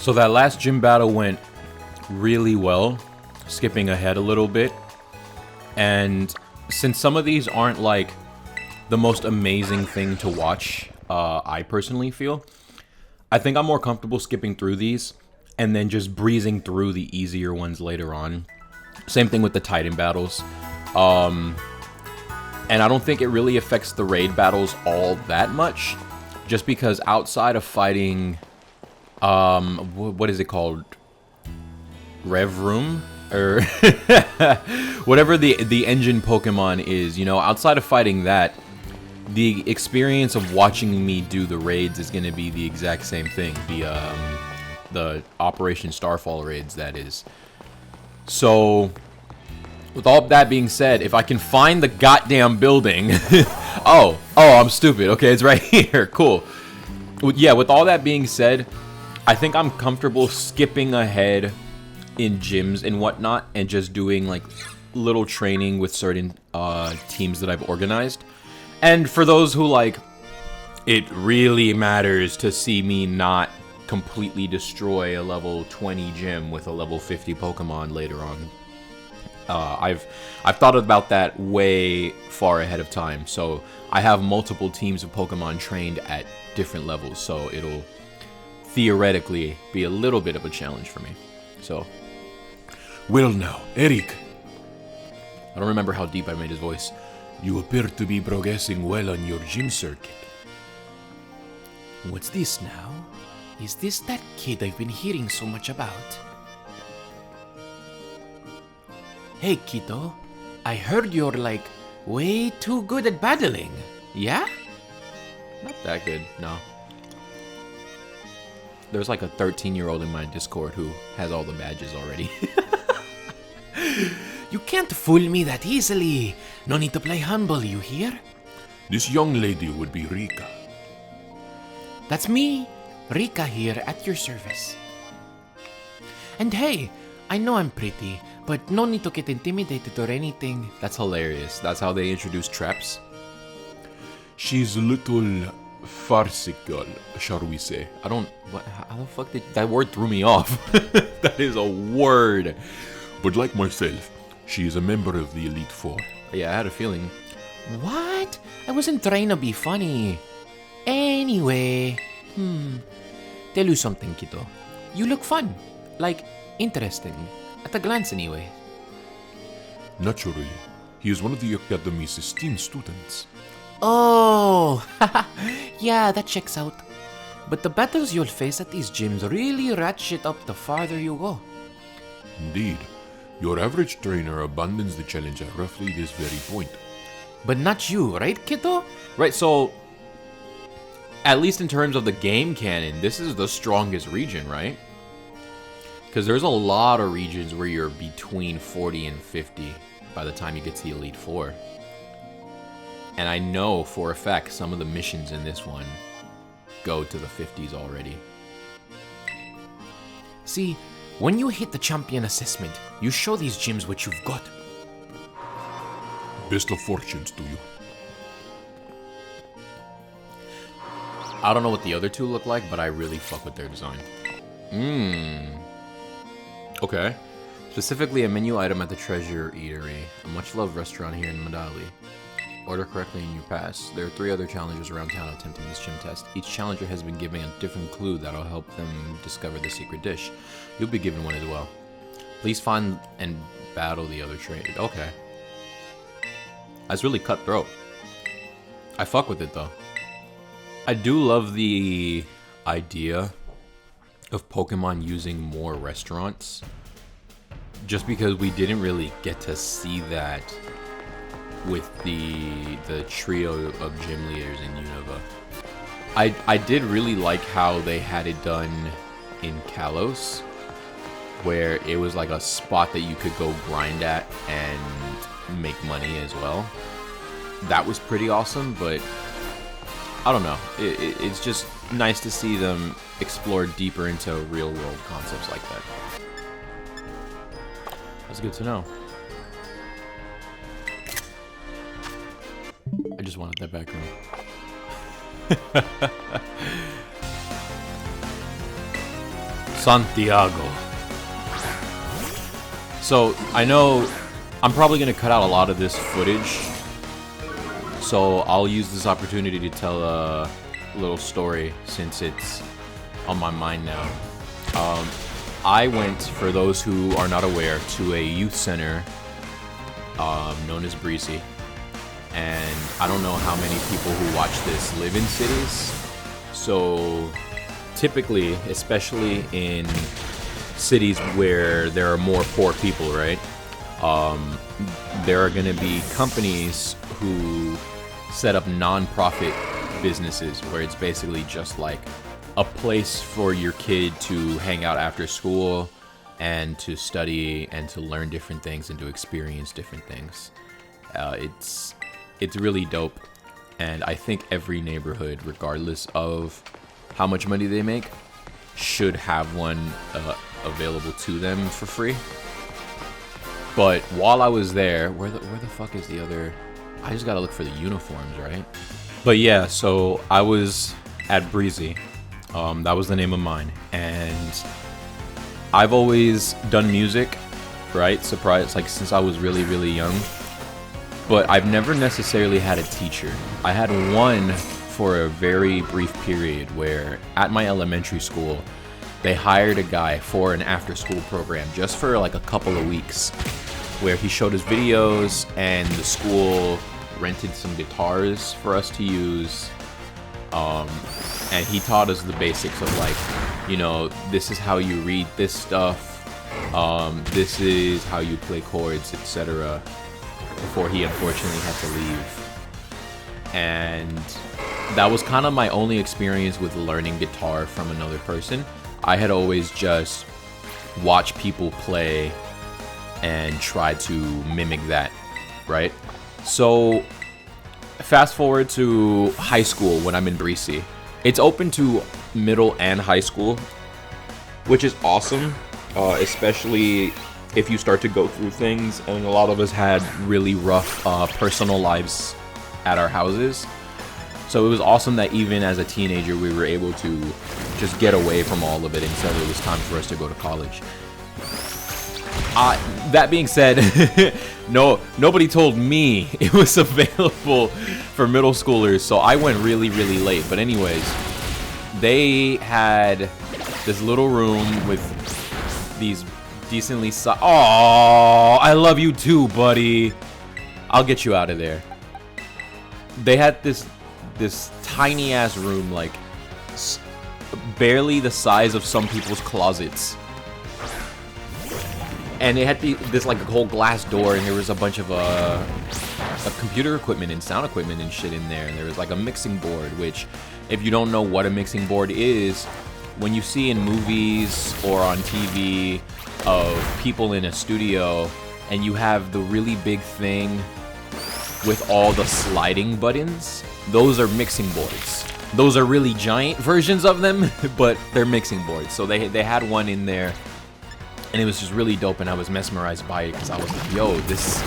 So that last gym battle went really well, skipping ahead a little bit. And since some of these aren't like the most amazing thing to watch, I personally feel, I think I'm more comfortable skipping through these and then just breezing through the easier ones later on. Same thing with the Titan battles. And I don't think it really affects the raid battles all that much, just because outside of fighting, what is it called? Rev Room? Or whatever the engine Pokemon is, you know, outside of fighting that, the experience of watching me do the raids is going to be the exact same thing. The Operation Starfall raids, that is. So, with all that being said, if I can find the goddamn building... oh, I'm stupid. Okay, it's right here. Cool. Yeah, with all that being said, I think I'm comfortable skipping ahead in gyms and whatnot and just doing, like, little training with certain teams that I've organized. And for those who, like, it really matters to see me not completely destroy a level 20 gym with a level 50 Pokemon later on. I've thought about that way far ahead of time, so I have multiple teams of Pokemon trained at different levels, so it'll theoretically be a little bit of a challenge for me. So, Well now, Eric, I don't remember how deep I made his voice. you appear to be progressing well on your gym circuit. What's this now? Is this that kid I've been hearing so much about? Hey, Kito. I heard you're, like, way too good at battling. Yeah? Not that good, no. There's like a 13-year-old in my Discord who has all the badges already. You can't fool me that easily. No need to play humble, you hear? This young lady would be Rika. That's me, Rika here at your service. And hey, I know I'm pretty, but no need to get intimidated or anything. That's hilarious. That's how they introduce traps. She's a little farcical, shall we say. I don't... What? How the fuck did... That word threw me off. That is a word. But like myself, she is a member of the Elite Four. Yeah, I had a feeling. What? I wasn't trying to be funny. Anyway, tell you something, Kito. You look fun. Like, interesting. At a glance, anyway. Naturally, he is one of the Academy's esteemed students. Oh, yeah, that checks out. But the battles you'll face at these gyms really ratchet up the farther you go. Indeed, your average trainer abandons the challenge at roughly this very point. But not you, right, Kito? Right, so... At least in terms of the game canon, this is the strongest region, right? Because there's a lot of regions where you're between 40 and 50 by the time you get to the Elite Four. And I know for a fact some of the missions in this one go to the 50s already. See, when you hit the champion assessment, you show these gyms what you've got. Best of fortunes to you. I don't know what the other two look like, but I really fuck with their design. Okay. Specifically, a menu item at the Treasure Eatery, a much-loved restaurant here in Medali. Order correctly and you pass. There are 3 other challengers around town attempting this gym test. Each challenger has been given a different clue that'll help them discover the secret dish. You'll be given one as well. Please find and battle the other trainer. Okay. That's really cutthroat. I fuck with it, though. I do love the idea of Pokemon using more restaurants. Just because we didn't really get to see that with the trio of gym leaders in Unova. I did really like how they had it done in Kalos, where it was like a spot that you could go grind at and make money as well. That was pretty awesome, but I don't know. It's just nice to see them explore deeper into real-world concepts like that. That's good to know. I just wanted that background. Santiago. So, I know I'm probably going to cut out a lot of this footage. So, I'll use this opportunity to tell a little story since it's on my mind now. I went, for those who are not aware, to a youth center known as Breezy. And I don't know how many people who watch this live in cities. So typically, especially in cities where there are more poor people, right? There are going to be companies who set up non-profit businesses where it's basically just like a place for your kid to hang out after school and to study and to learn different things and to experience different things. It's really dope, and I think every neighborhood, regardless of how much money they make, should have one available to them for free. But while I was there, where the fuck is the other? I just gotta look for the uniforms, right? But yeah, so I was at Breezy. That was the name of mine, and I've always done music, right? Surprise, like since I was really, really young. But I've never necessarily had a teacher. I had one for a very brief period where at my elementary school, they hired a guy for an after-school program just for like a couple of weeks, where he showed us videos and the school rented some guitars for us to use. And he taught us the basics of like, you know, this is how you read this stuff, this is how you play chords, etc. Before he unfortunately had to leave. And that was kind of my only experience with learning guitar from another person. I had always just watched people play and tried to mimic that, right? So fast forward to high school when I'm in Breezy. It's open to middle and high school, which is awesome, especially if you start to go through things, and a lot of us had really rough personal lives at our houses. So it was awesome that even as a teenager, we were able to just get away from all of it and said it was time for us to go to college. That being said, nobody told me it was available for middle schoolers, so I went really, really late. But anyways, they had this little room with these decently oh, I love you too, buddy. I'll get you out of there. They had this tiny ass room, like barely the size of some people's closets. And it had this like a whole glass door, and there was a bunch of computer equipment and sound equipment and shit in there. And there was like a mixing board, which, if you don't know what a mixing board is, when you see in movies or on TV of people in a studio and you have the really big thing with all the sliding buttons, those are mixing boards. Those are really giant versions of them, but they're mixing boards. So they had one in there, and it was just really dope, and I was mesmerized by it because I was like, yo, this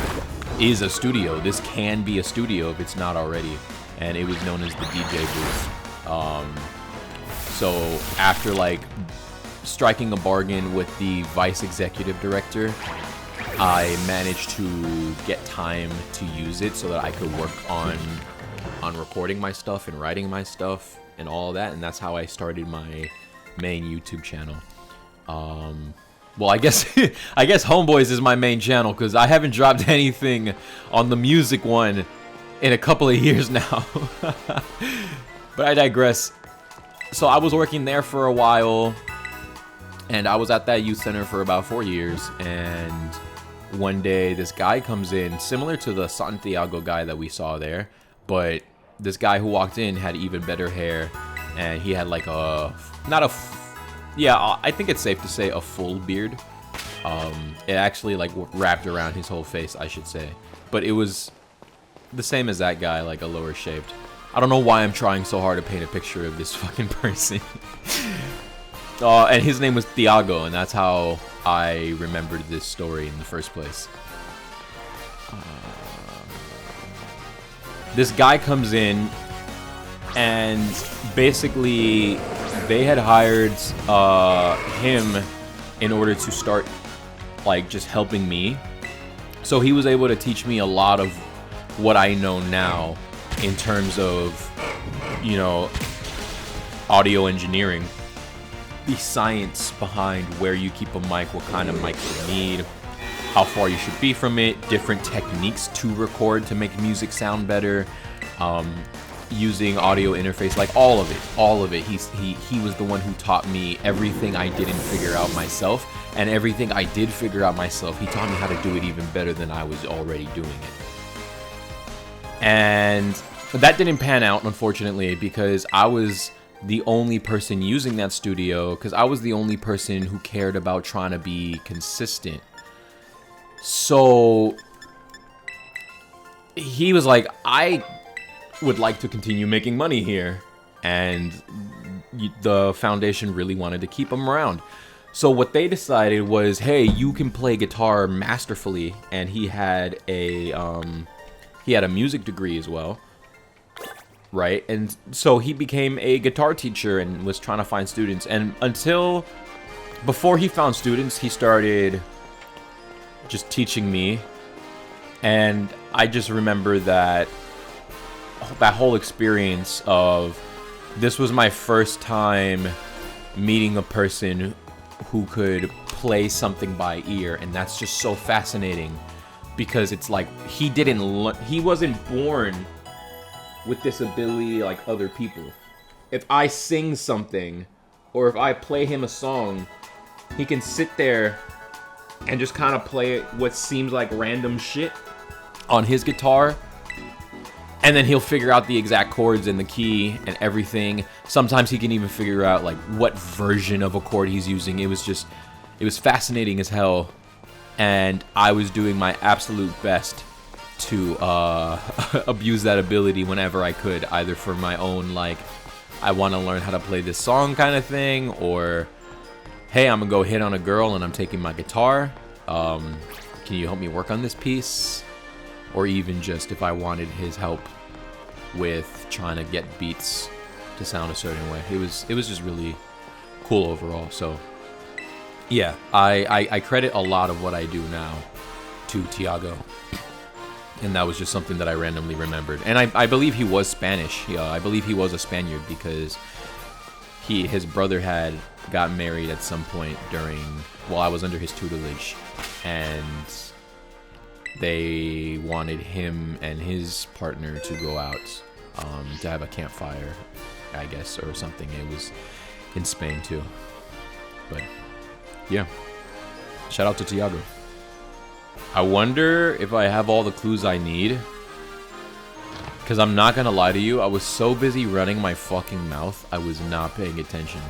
is a studio. This can be a studio if it's not already. And it was known as the DJ booth. So after like striking a bargain with the vice executive director, I managed to get time to use it so that I could work on recording my stuff and writing my stuff and all that, and that's how I started my main YouTube channel. Well, I guess Homeboys is my main channel because I haven't dropped anything on the music one in a couple of years now. But I digress. So I was working there for a while, and I was at that youth center for about 4 years, and one day this guy comes in, similar to the Santiago guy that we saw there, but this guy who walked in had even better hair, and he had like I think it's safe to say a full beard. It actually like wrapped around his whole face, I should say, but it was the same as that guy, like a lower shaped. I don't know why I'm trying so hard to paint a picture of this fucking person. And his name was Thiago, and that's how I remembered this story in the first place. This guy comes in and basically they had hired him in order to start like just helping me. So he was able to teach me a lot of what I know now in terms of, you know, audio engineering. The science behind where you keep a mic, what kind of mic you need, how far you should be from it, different techniques to record to make music sound better, using audio interface, like all of it. He was the one who taught me everything I didn't figure out myself, and everything I did figure out myself, he taught me how to do it even better than I was already doing it. And that didn't pan out, unfortunately, because I was the only person using that studio, because I was the only person who cared about trying to be consistent. So he was like, I would like to continue making money here, and the foundation really wanted to keep him around. So what they decided was, hey, you can play guitar masterfully, and he had a music degree as well, right? And so he became a guitar teacher and was trying to find students. And before he found students, he started just teaching me. And I just remember that whole experience of, this was my first time meeting a person who could play something by ear, and that's just so fascinating, because it's like he wasn't born with this ability like other people. If I sing something or if I play him a song, he can sit there and just kind of play what seems like random shit on his guitar, and then he'll figure out the exact chords and the key and everything. Sometimes he can even figure out like what version of a chord he's using. It was fascinating as hell, and I was doing my absolute best to abuse that ability whenever I could, either for my own, like, I want to learn how to play this song kind of thing, or hey, I'm gonna go hit on a girl and I'm taking my guitar, can you help me work on this piece? Or even just if I wanted his help with trying to get beats to sound a certain way. It was just really cool overall. So yeah, I credit a lot of what I do now to Tiago, and that was just something that I randomly remembered. And I believe he was Spanish. Yeah, I believe he was a Spaniard, because his brother had got married at some point while I was under his tutelage, and they wanted him and his partner to go out to have a campfire, I guess, or something. It was in Spain too. But yeah, shout out to Tiago. I wonder if I have all the clues I need, because I'm not gonna lie to you, I was so busy running my fucking mouth, I was not paying attention.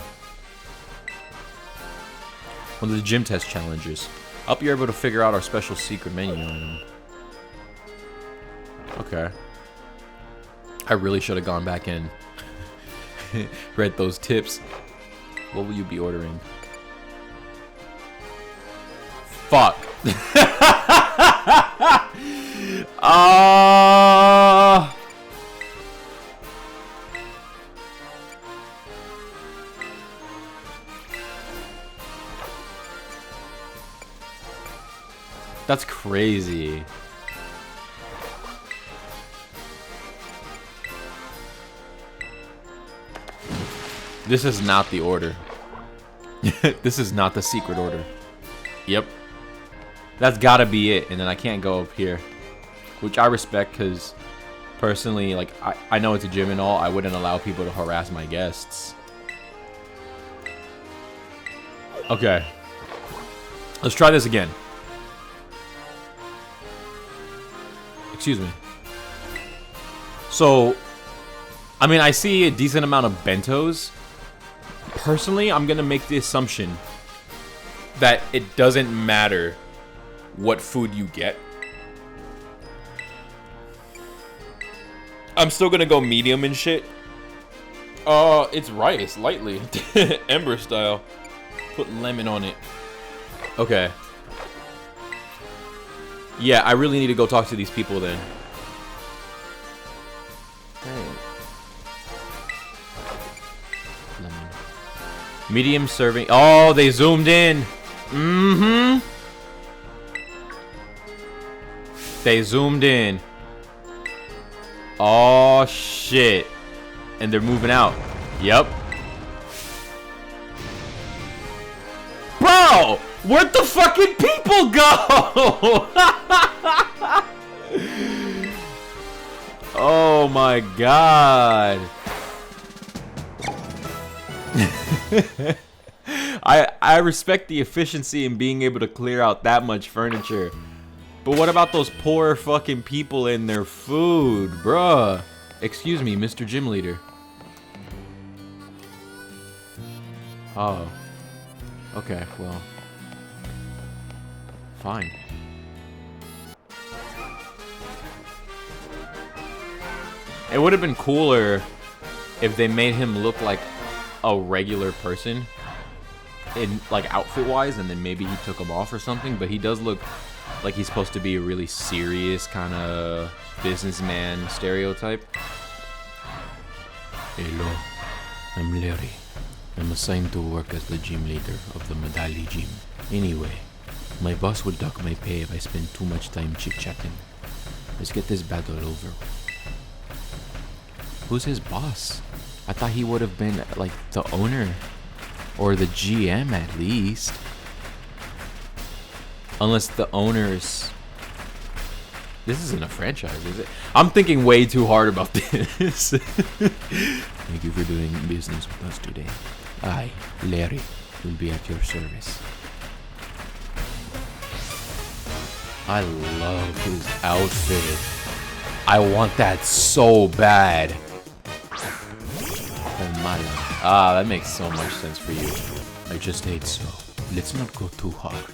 One of the gym test challenges. I hope you're able to figure out our special secret menu item. Okay. I really should have gone back and read those tips. What will you be ordering? Fuck. That's crazy. This is not the order. This is not the secret order. Yep. That's gotta be it, and then I can't go up here. Which I respect, because personally, like, I know it's a gym and all, I wouldn't allow people to harass my guests. Okay. Let's try this again. Excuse me. So, I mean, I see a decent amount of bentos. Personally, I'm gonna make the assumption that it doesn't matter what food you get. I'm still gonna go medium and shit. It's rice, lightly. Ember style. Put lemon on it. Okay. Yeah, I really need to go talk to these people then. Dang. Lemon. Medium serving. Oh, they zoomed in. Mm-hmm. They zoomed in. Oh, shit. And they're moving out. Yep. Bro! Where'd the fucking people go? Oh my god. I respect the efficiency in being able to clear out that much furniture. But what about those poor fucking people and their food, bruh? Excuse me, Mr. Gym Leader. Oh. Okay, well. Fine. It would have been cooler if they made him look like a regular person in like outfit-wise, and then maybe he took him off or something, but he does look like he's supposed to be a really serious kind of businessman stereotype. Hello, I'm Larry. I'm assigned to work as the gym leader of the Medali gym. Anyway, my boss will dock my pay if I spend too much time chit-chatting. Let's get this battle over. Who's his boss? I thought he would have been like the owner or the GM at least. Unless the owners... This isn't a franchise, is it? I'm thinking way too hard about this. Thank you for doing business with us today. I, Larry, will be at your service. I love his outfit. I want that so bad. Ah, that makes so much sense for you. I just ate, so let's not go too hard.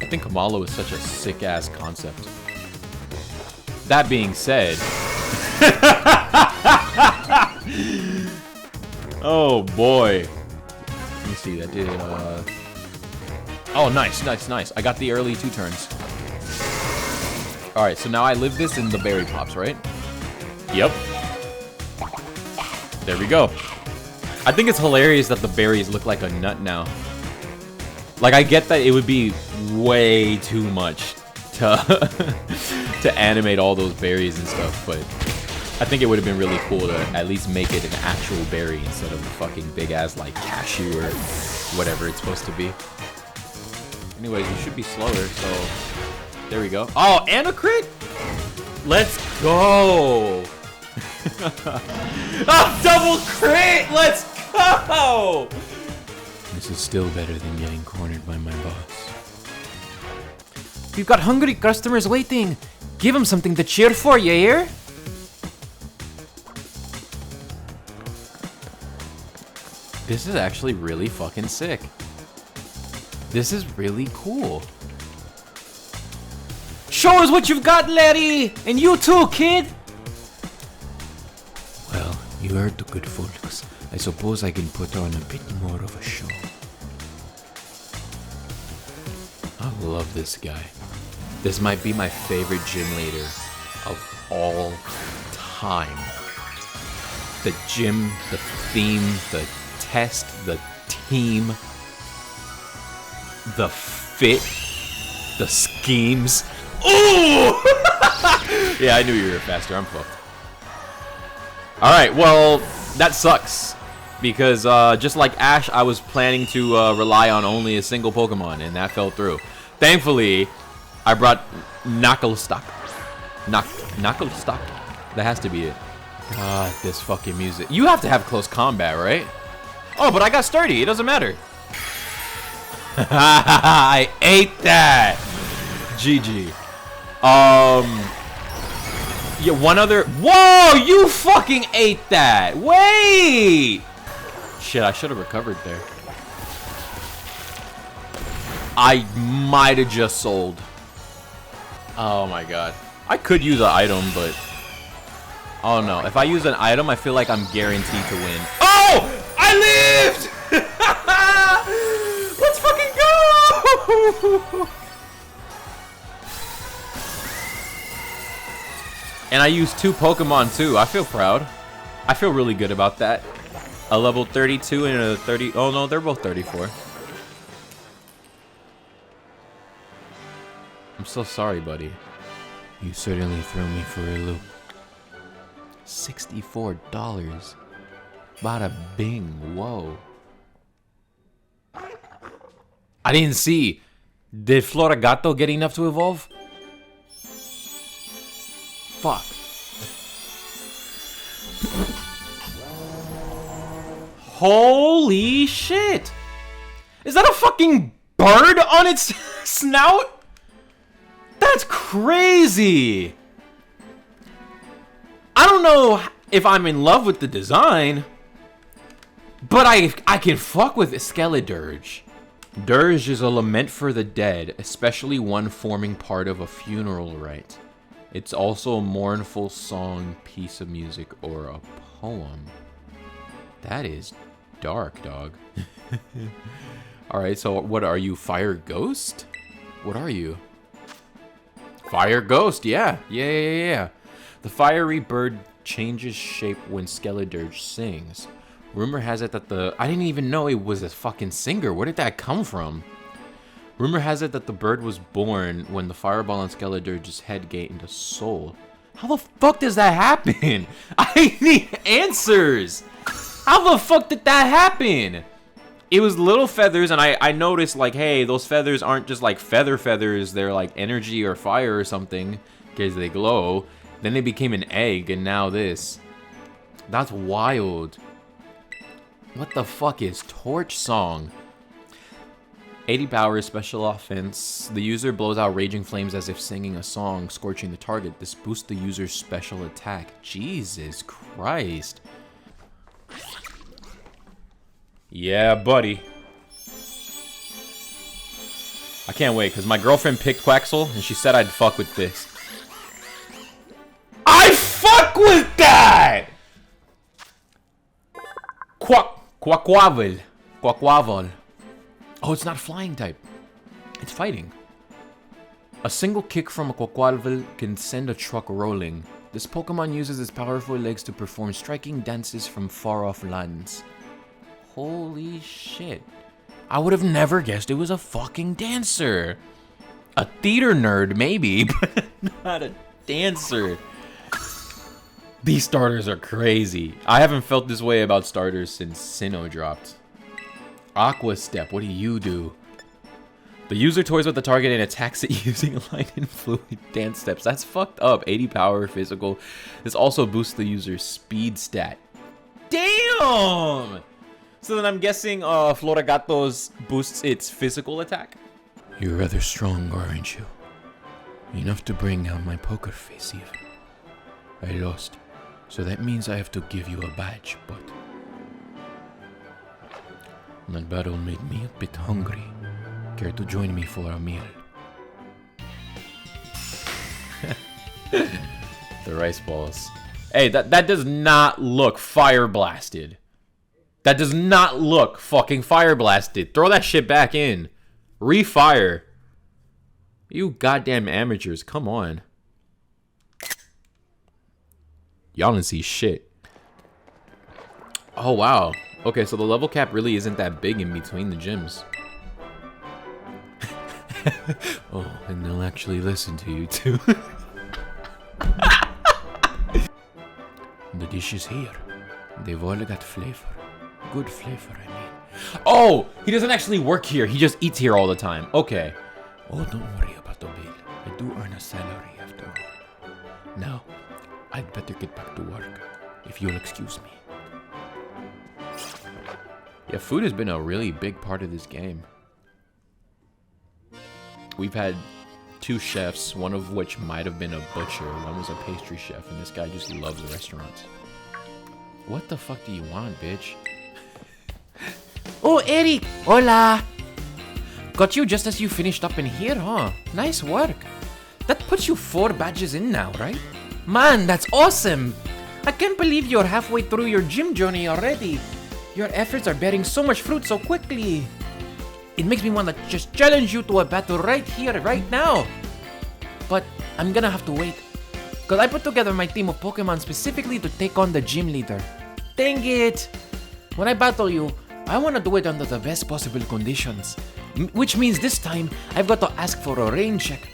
I think Kamalo is such a sick-ass concept. That being said... Oh, boy. Let me see, that did, Oh, nice, nice, nice. I got the early 2 turns. Alright, so now I live this in the berry pops, right? Yep. There we go. I think it's hilarious that the berries look like a nut now. Like, I get that it would be way too much to to animate all those berries and stuff, but I think it would have been really cool to at least make it an actual berry instead of a fucking big-ass, like, cashew or whatever it's supposed to be. Anyways, you should be slower, so... There we go. Oh, and a crit? Let's go! Oh, double crit! Let's go! This is still better than getting cornered by my boss. We've got hungry customers waiting. Give them something to cheer for, you hear? This is actually really fucking sick. This is really cool. Show us what you've got, Larry! And you too, kid! Well, you heard the good folks. I suppose I can put on a bit more of a show. I love this guy. This might be my favorite gym leader of all time. The gym, the theme, the test, the team, the fit, the schemes. Ooh! Yeah, I knew you were faster. I'm fucked. Alright, well, that sucks. Because just like Ash, I was planning to rely on only a single Pokemon, and that fell through. Thankfully, I brought Knucklestock. Knucklestock? That has to be it. God, this fucking music. You have to have close combat, right? Oh, but I got sturdy. It doesn't matter. I ate that. GG. Yeah, one other. Whoa, you fucking ate that. Wait. Shit, I should have recovered there. I might have just sold. Oh my god. I could use an item, but... Oh no. If I use an item, I feel like I'm guaranteed to win. Oh! I lived! Let's fucking go! And I used 2 Pokemon too. I feel proud. I feel really good about that. A level 32 and a 30. Oh no, they're both 34. I'm so sorry, buddy. You certainly threw me for a loop. $64. Bada bing. Whoa. I didn't see. Did Floragato get enough to evolve? Fuck. Holy shit! Is that a fucking bird on its snout? That's crazy! I don't know if I'm in love with the design, but I can fuck with Skeledirge. Dirge is a lament for the dead, especially one forming part of a funeral rite. It's also a mournful song, piece of music, or a poem. That is dark, dog. Alright, so what are you, Fire Ghost? What are you? Fire Ghost, yeah. Yeah. The fiery bird changes shape when Skeledirge sings. Rumor has it that I didn't even know it was a fucking singer. Where did that come from? Rumor has it that the bird was born when the fireball on Skeledirge's head gained into soul. How the fuck does that happen? I need answers! How the fuck did that happen? It was little feathers, and I noticed, like, hey, those feathers aren't just, like, feathers. They're, like, energy or fire or something, because they glow. Then they became an egg, and now this. That's wild. What the fuck is Torch Song? 80 power, special offense. The user blows out raging flames as if singing a song, scorching the target. This boosts the user's special attack. Jesus Christ. Yeah, buddy. I can't wait, because my girlfriend picked Quaxel, and she said I'd fuck with this. I fuck with that! Quaquavel. Oh, it's not flying type. It's fighting. A single kick from a Quaquavel can send a truck rolling. This Pokemon uses its powerful legs to perform striking dances from far-off lands. Holy shit. I would have never guessed it was a fucking dancer. A theater nerd, maybe, but not a dancer. These starters are crazy. I haven't felt this way about starters since Sinnoh dropped. Aqua Step, what do? The user toys with the target and attacks it using lightning fluid dance steps. That's fucked up. 80 power, physical. This also boosts the user's speed stat. Damn! So then I'm guessing Floragatos boosts its physical attack? You're rather strong, aren't you? Enough to bring out my poker face, even. I lost, so that means I have to give you a badge, but... That battle made me a bit hungry. Care to join me for a meal? The rice balls. Hey, that does not look fire blasted. That does not look fucking fire blasted. Throw that shit back in. Refire. You goddamn amateurs, come on. Y'all didn't see shit. Oh, wow. Okay, so the level cap really isn't that big in between the gyms. Oh, and they'll actually listen to you, too. The dish is here. They've all got flavor. Good flavor, I mean. Oh, he doesn't actually work here. He just eats here all the time. Okay. Oh, don't worry about the bill. I do earn a salary after all. Now, I'd better get back to work, if you'll excuse me. Yeah, food has been a really big part of this game. We've had 2 chefs, one of which might have been a butcher. One was a pastry chef, and this guy just loves restaurants. What the fuck do you want, bitch? Oh, Eric! Hola! Got you just as you finished up in here, huh? Nice work. That puts you 4 badges in now, right? Man, that's awesome! I can't believe you're halfway through your gym journey already. Your efforts are bearing so much fruit so quickly. It makes me want to just challenge you to a battle right here, right now. But I'm gonna have to wait. Cause I put together my team of Pokemon specifically to take on the gym leader. Dang it! when I battle you, I want to do it under the best possible conditions. Which means this time, I've got to ask for a rain check.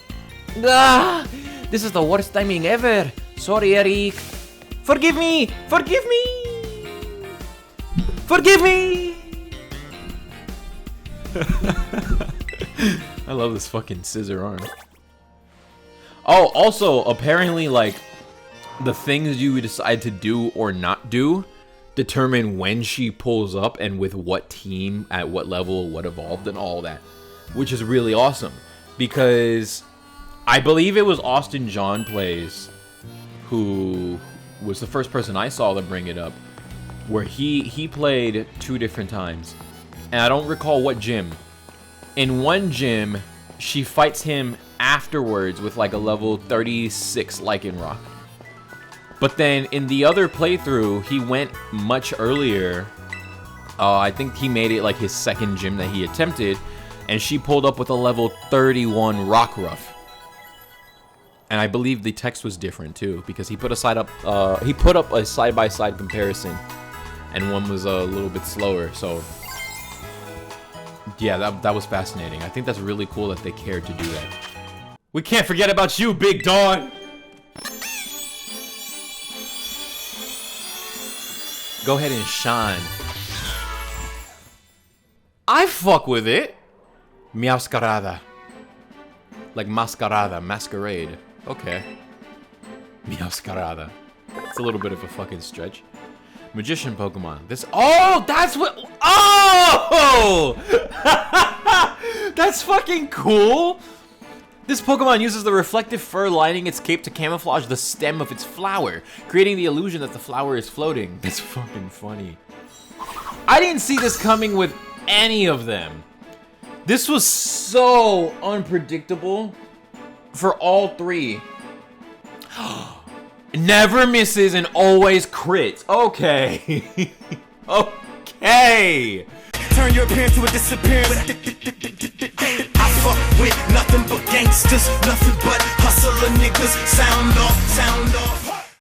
Ah! This is the worst timing ever. Sorry, Eric. Forgive me! Forgive me! Forgive me! I love this fucking scissor arm. Oh, also, apparently, like, the things you decide to do or not do determine when she pulls up and with what team, at what level, what evolved, and all that. Which is really awesome. Because I believe it was Austin John Plays who was the first person I saw to bring it up. Where he played 2 different times. And I don't recall what gym. In one gym, she fights him afterwards with like a level 36 Lycanroc. But then in the other playthrough, he went much earlier. I think he made it like his second gym that he attempted. And she pulled up with a level 31 Rockruff. And I believe the text was different too, because he put a side-by-side comparison. And one was a little bit slower, so... Yeah, that was fascinating. I think that's really cool that they cared to do that. We can't forget about you, big dog! Go ahead and shine. I fuck with it. Meowscarada. Like mascarada, masquerade. Okay. Meowscarada. It's a little bit of a fucking stretch. Magician Pokemon. This. Oh, that's what. Oh! That's fucking cool. This Pokemon uses the reflective fur lining its cape to camouflage the stem of its flower, creating the illusion that the flower is floating. That's fucking funny. I didn't see this coming with any of them. This was so unpredictable for all 3. Never misses and always crits. Okay. Okay. Turn your appearance to a disappearance. I fuck with nothing but gangsters, nothing